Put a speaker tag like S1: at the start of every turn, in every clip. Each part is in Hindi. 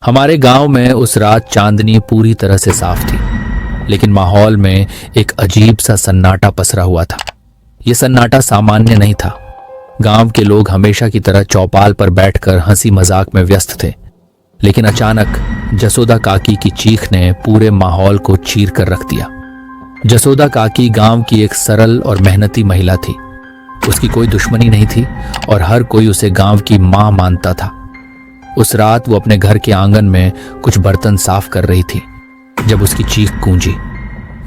S1: हमारे गांव में उस रात चांदनी पूरी तरह से साफ थी, लेकिन माहौल में एक अजीब सा सन्नाटा पसरा हुआ था। यह सन्नाटा सामान्य नहीं था। गांव के लोग हमेशा की तरह चौपाल पर बैठकर हंसी मजाक में व्यस्त थे, लेकिन अचानक जसोदा काकी की चीख ने पूरे माहौल को चीर कर रख दिया। जसोदा काकी गांव की एक सरल और मेहनती महिला थी। उसकी कोई दुश्मनी नहीं थी और हर कोई उसे गांव की मां मानता था। उस रात वो अपने घर के आंगन में कुछ बर्तन साफ कर रही थी जब उसकी चीख गूंजी।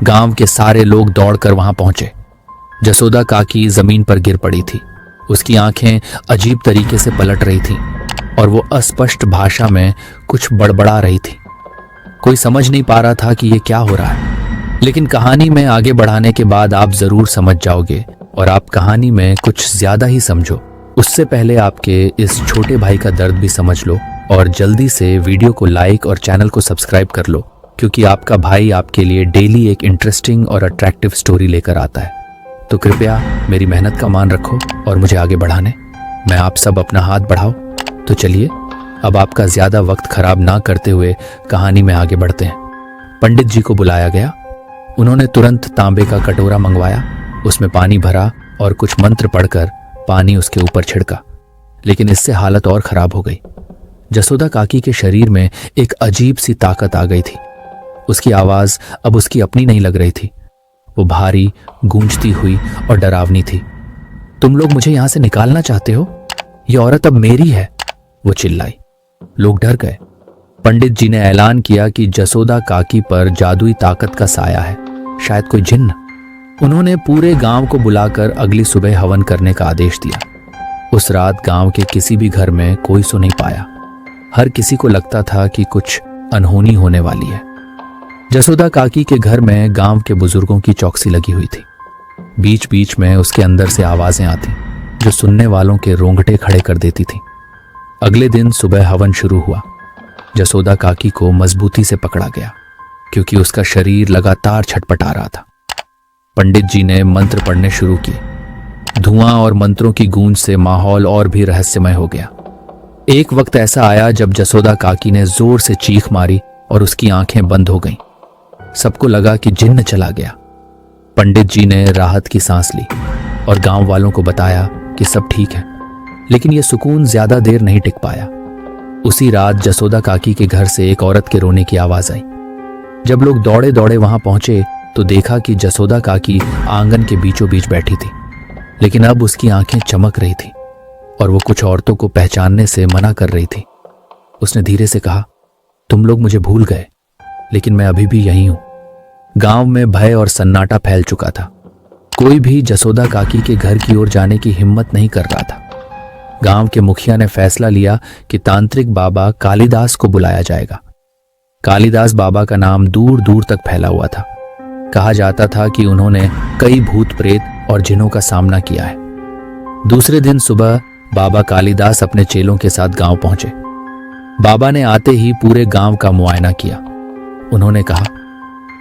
S1: गांव के सारे लोग दौड़कर वहां पहुंचे। जसोदा काकी जमीन पर गिर पड़ी थी। उसकी आंखें अजीब तरीके से पलट रही थीं और वो अस्पष्ट भाषा में कुछ बड़बड़ा रही थी। कोई समझ नहीं पा रहा था कि ये क्या हो रहा है, लेकिन कहानी में आगे बढ़ाने के बाद आप जरूर समझ जाओगे और आप कहानी में कुछ ज्यादा ही समझो। उससे पहले आपके इस छोटे भाई का दर्द भी समझ लो और जल्दी से वीडियो को लाइक और चैनल को सब्सक्राइब कर लो, क्योंकि आपका भाई आपके लिए डेली एक इंटरेस्टिंग और अट्रैक्टिव स्टोरी लेकर आता है। तो कृपया मेरी मेहनत का मान रखो और मुझे आगे बढ़ाने मैं आप सब अपना हाथ बढ़ाओ। तो चलिए अब आपका ज्यादा वक्त खराब ना करते हुए कहानी में आगे बढ़ते हैं। पंडित जी को बुलाया गया। उन्होंने तुरंत तांबे का कटोरा मंगवाया, उसमें पानी भरा और कुछ मंत्र पढ़कर पानी उसके ऊपर छिड़का, लेकिन इससे हालत और खराब हो गई। जसोदा काकी के शरीर में एक अजीब सी ताकत आ गई थी। उसकी आवाज अब उसकी अपनी नहीं लग रही थी। वो भारी, गूंजती हुई और डरावनी थी। तुम लोग मुझे यहां से निकालना चाहते हो? ये औरत अब मेरी है, वो चिल्लाई। लोग डर गए। पंडित जी ने ऐलान किया कि जसोदा काकी पर जादुई ताकत का साया है, शायद कोई जिन्न। उन्होंने पूरे गांव को बुलाकर अगली सुबह हवन करने का आदेश दिया। उस रात गांव के किसी भी घर में कोई सो नहीं पाया। हर किसी को लगता था कि कुछ अनहोनी होने वाली है। जसोदा काकी के घर में गांव के बुजुर्गों की चौकसी लगी हुई थी। बीच बीच में उसके अंदर से आवाजें आती जो सुनने वालों के रोंगटे खड़े कर देती थी। अगले दिन सुबह हवन शुरू हुआ। जसोदा काकी को मजबूती से पकड़ा गया क्योंकि उसका शरीर लगातार छटपटा रहा था। पंडित जी ने मंत्र पढ़ने शुरू किए। धुआं और मंत्रों की गूंज से माहौल और भी रहस्यमय हो गया। एक वक्त ऐसा आया जब जसोदा काकी ने जोर से चीख मारी और उसकी आंखें बंद हो गईं। सबको लगा कि जिन्न चला गया। पंडित जी ने राहत की सांस ली और गांव वालों को बताया कि सब ठीक है, लेकिन यह सुकून ज्यादा देर नहीं टिक पाया। उसी रात जसोदा काकी के घर से एक औरत के रोने की आवाज आई। जब लोग दौड़े दौड़े वहां पहुंचे तो देखा कि जसोदा काकी आंगन के बीचों बीच बैठी थी, लेकिन अब उसकी आंखें चमक रही थी और वो कुछ औरतों को पहचानने से मना कर रही थी। उसने धीरे से कहा, तुम लोग मुझे भूल गए, लेकिन मैं अभी भी यहीं हूं। गांव में भय और सन्नाटा फैल चुका था। कोई भी जसोदा काकी के घर की ओर जाने की हिम्मत नहीं कर रहा था। गांव के मुखिया ने फैसला लिया कि तांत्रिक बाबा कालिदास को बुलाया जाएगा। कालिदास बाबा का नाम दूर दूर तक फैला हुआ था। कहा जाता था कि उन्होंने कई भूत प्रेत और जिन्नों का सामना किया है। दूसरे दिन सुबह बाबा कालिदास अपने चेलों के साथ गांव पहुंचे। बाबा ने आते ही पूरे गांव का मुआयना किया। उन्होंने कहा,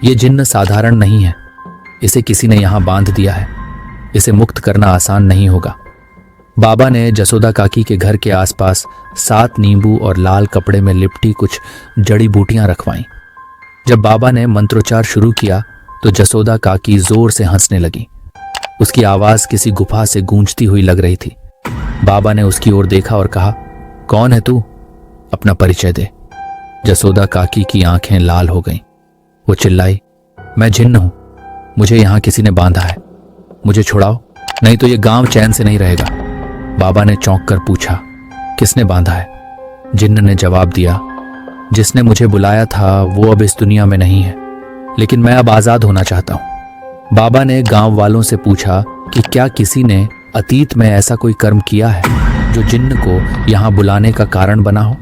S1: यह जिन्न साधारण नहीं है। इसे किसी ने यहां बांध दिया है। इसे मुक्त करना आसान नहीं होगा। बाबा ने जसोदा काकी के घर के आसपास 7 नींबू और लाल कपड़े में लिपटी कुछ जड़ी बूटियां रखवाईं। जब बाबा ने मंत्रोच्चार शुरू किया तो जसोदा काकी जोर से हंसने लगी। उसकी आवाज किसी गुफा से गूंजती हुई लग रही थी। बाबा ने उसकी ओर देखा और कहा, कौन है तू? अपना परिचय दे। जसोदा काकी की आंखें लाल हो गईं। वो चिल्लाई, मैं जिन्न हूं। मुझे यहां किसी ने बांधा है। मुझे छुड़ाओ, नहीं तो ये गांव चैन से नहीं रहेगा। बाबा ने चौंक कर पूछा, किसने बांधा है? जिन्न ने जवाब दिया, जिसने मुझे बुलाया था वो अब इस दुनिया में नहीं है, लेकिन मैं अब आजाद होना चाहता हूं। बाबा ने गांव वालों से पूछा कि क्या किसी ने अतीत में ऐसा कोई कर्म किया है जो जिन्न को यहां बुलाने का कारण बना हो।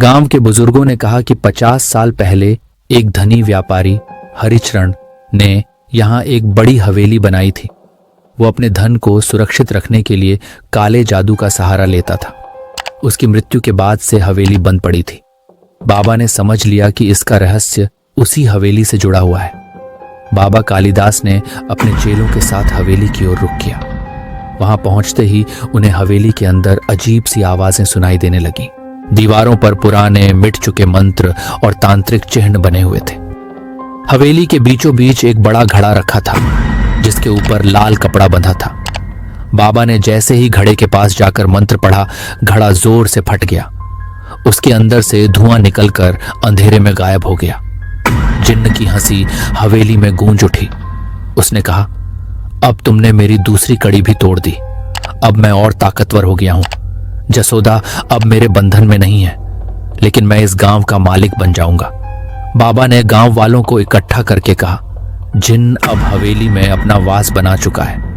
S1: गांव के बुजुर्गों ने कहा कि 50 साल पहले एक धनी व्यापारी हरिचरण ने यहां एक बड़ी हवेली बनाई थी। वो अपने धन को सुरक्षित रखने के लिए काले जादू का सहारा लेता था। उसकी मृत्यु के बाद से हवेली बंद पड़ी थी। बाबा ने समझ लिया कि इसका रहस्य उसी हवेली से जुड़ा हुआ है। बाबा कालिदास ने अपने चेलों के साथ हवेली की ओर रुख किया। वहां पहुंचते ही उन्हें हवेली के अंदर अजीब सी आवाजें सुनाई देने लगीं। दीवारों पर पुराने मिट चुके मंत्र और तांत्रिक चिन्ह बने हुए थे। हवेली के बीचों बीच एक बड़ा घड़ा रखा था जिसके ऊपर लाल कपड़ा बंधा था। बाबा ने जैसे ही घड़े के पास जाकर मंत्र पढ़ा, घड़ा जोर से फट गया। उसके अंदर से धुआं निकलकर अंधेरे में गायब हो गया। जिन्न की हंसी हवेली में गूंज उठी। उसने कहा, अब तुमने मेरी दूसरी कड़ी भी तोड़ दी। अब मैं और ताकतवर हो गया हूं। जसोदा अब मेरे बंधन में नहीं है, लेकिन मैं इस गांव का मालिक बन जाऊंगा। बाबा ने गांव वालों को इकट्ठा करके कहा, जिन्न अब हवेली में अपना वास बना चुका है।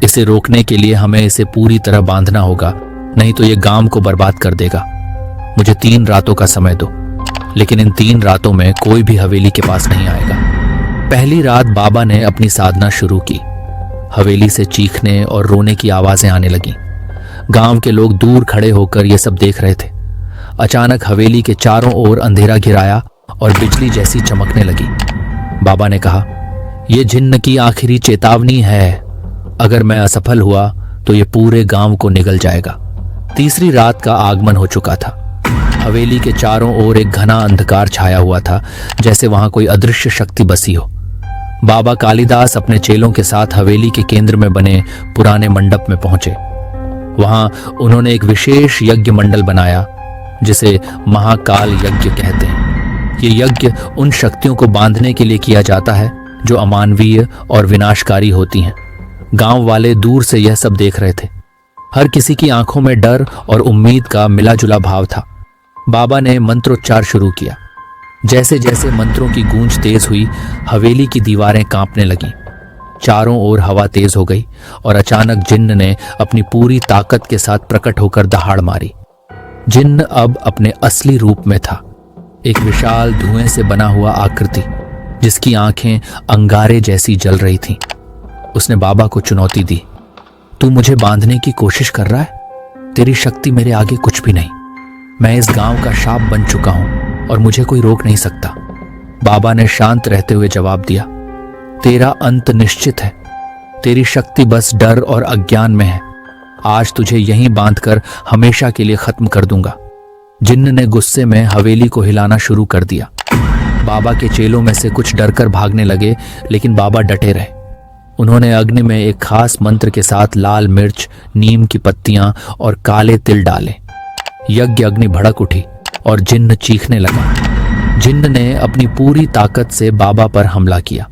S1: इसे रोकने के लिए हमें इसे पूरी तरह बांधना होगा, नहीं तो ये गांव को बर्बाद कर देगा। मुझे 3 रातों का समय दो, लेकिन इन 3 रातों में कोई भी हवेली के पास नहीं आएगा। पहली रात बाबा ने अपनी साधना शुरू की। हवेली से चीखने और रोने की आवाजें आने लगीं। गांव के लोग दूर खड़े होकर ये सब देख रहे थे। अचानक हवेली के चारों ओर अंधेरा घिराया और बिजली जैसी चमकने लगी। बाबा ने कहा, यह जिन्न की आखिरी चेतावनी है। अगर मैं असफल हुआ तो ये पूरे गांव को निगल जाएगा। तीसरी रात का आगमन हो चुका था। हवेली के चारों ओर एक घना अंधकार छाया हुआ था, जैसे वहां कोई अदृश्य शक्ति बसी हो। बाबा कालिदास अपने चेलों के साथ हवेली के केंद्र में बने पुराने मंडप में पहुंचे। वहां उन्होंने एक विशेष यज्ञ मंडल बनाया जिसे महाकाल यज्ञ कहते हैं। ये यज्ञ उन शक्तियों को बांधने के लिए किया जाता है जो अमानवीय और विनाशकारी होती हैं। गांव वाले दूर से यह सब देख रहे थे। हर किसी की आंखों में डर और उम्मीद का मिला-जुला भाव था। बाबा ने मंत्रोच्चार शुरू किया। जैसे जैसे मंत्रों की गूंज तेज हुई, हवेली की दीवारें कांपने लगीं। चारों ओर हवा तेज हो गई और अचानक जिन्न ने अपनी पूरी ताकत के साथ प्रकट होकर दहाड़ मारी। जिन्न अब अपने असली रूप में था, एक विशाल धुएं से बना हुआ आकृति जिसकी आंखें अंगारे जैसी जल रही थीं। उसने बाबा को चुनौती दी, तू मुझे बांधने की कोशिश कर रहा है? तेरी शक्ति मेरे आगे कुछ भी नहीं। मैं इस गांव का शाप बन चुका हूं और मुझे कोई रोक नहीं सकता। बाबा ने शांत रहते हुए जवाब दिया, तेरा अंत निश्चित है। तेरी शक्ति बस डर और अज्ञान में है। आज तुझे यहीं बांधकर हमेशा के लिए खत्म कर दूंगा। जिन्न ने गुस्से में हवेली को हिलाना शुरू कर दिया। बाबा के चेलों में से कुछ डरकर भागने लगे, लेकिन बाबा डटे रहे। उन्होंने अग्नि में एक खास मंत्र के साथ लाल मिर्च, नीम की पत्तियां और काले तिल डाले। यज्ञ अग्नि भड़क उठी और जिन्न चीखने लगा। जिन्न ने अपनी पूरी ताकत से बाबा पर हमला किया।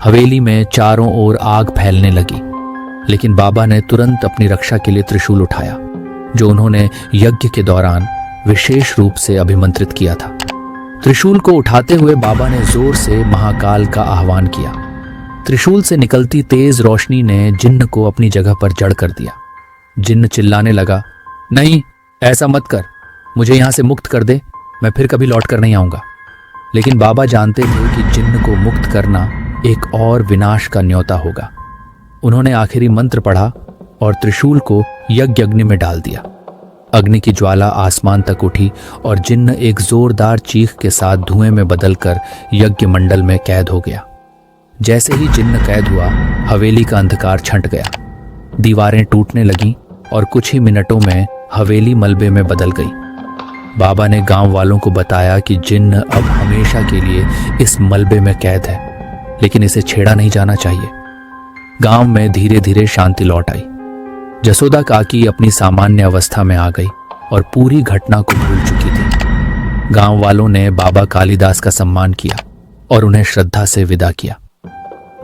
S1: हवेली में चारों ओर आग फैलने लगी, लेकिन बाबा ने तुरंत अपनी रक्षा के लिए त्रिशूल उठाया, जो उन्होंने यज्ञ के दौरान विशेष रूप से अभिमंत्रित किया था। त्रिशूल को उठाते हुए बाबा ने जोर से महाकाल का आह्वान किया। त्रिशूल से निकलती तेज रोशनी ने जिन्न को अपनी जगह पर जड़ कर दिया। जिन्न चिल्लाने लगा, नहीं, ऐसा मत कर, मुझे यहां से मुक्त कर दे, मैं फिर कभी लौट कर नहीं आऊंगा। लेकिन बाबा जानते थे कि जिन्न को मुक्त करना एक और विनाश का न्योता होगा। उन्होंने आखिरी मंत्र पढ़ा और त्रिशूल को यज्ञ अग्नि में डाल दिया। अग्नि की ज्वाला आसमान तक उठी और जिन्न एक जोरदार चीख के साथ धुएं में बदलकर यज्ञ मंडल में कैद हो गया। जैसे ही जिन्न कैद हुआ, हवेली का अंधकार छंट गया। दीवारें टूटने लगीं और कुछ ही मिनटों में हवेली मलबे में बदल गई। बाबा ने गांव वालों को बताया कि जिन्न अब हमेशा के लिए इस मलबे में कैद है, लेकिन इसे छेड़ा नहीं जाना चाहिए। गांव में धीरे धीरे शांति लौट आई। जसोदा काकी अपनी सामान्य अवस्था में आ गई और पूरी घटना को भूल चुकी थी। गांव वालों ने बाबा कालिदास का सम्मान किया और उन्हें श्रद्धा से विदा किया।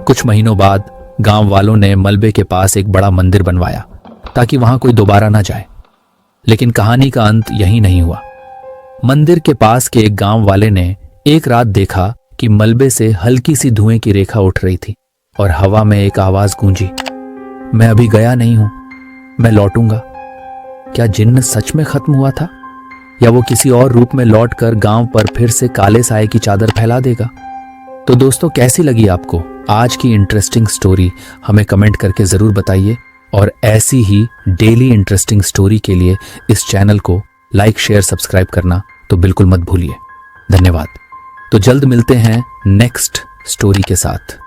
S1: कुछ महीनों बाद गांव वालों ने मलबे के पास एक बड़ा मंदिर बनवाया ताकि वहां कोई दोबारा ना जाए। लेकिन कहानी का अंत यहीं नहीं हुआ। मंदिर के पास के एक गांव वाले ने एक रात देखा कि मलबे से हल्की सी धुएं की रेखा उठ रही थी और हवा में एक आवाज गूंजी, मैं अभी गया नहीं हूं, मैं लौटूंगा। क्या जिन्न सच में खत्म हुआ था या वो किसी और रूप में लौटकर गांव पर फिर से काले साए की चादर फैला देगा? तो दोस्तों, कैसी लगी आपको आज की इंटरेस्टिंग स्टोरी? हमें कमेंट करके जरूर बताइए और ऐसी ही डेली इंटरेस्टिंग स्टोरी के लिए इस चैनल को लाइक, शेयर, सब्सक्राइब करना तो बिल्कुल मत भूलिए। धन्यवाद। तो जल्द मिलते हैं नेक्स्ट स्टोरी के साथ।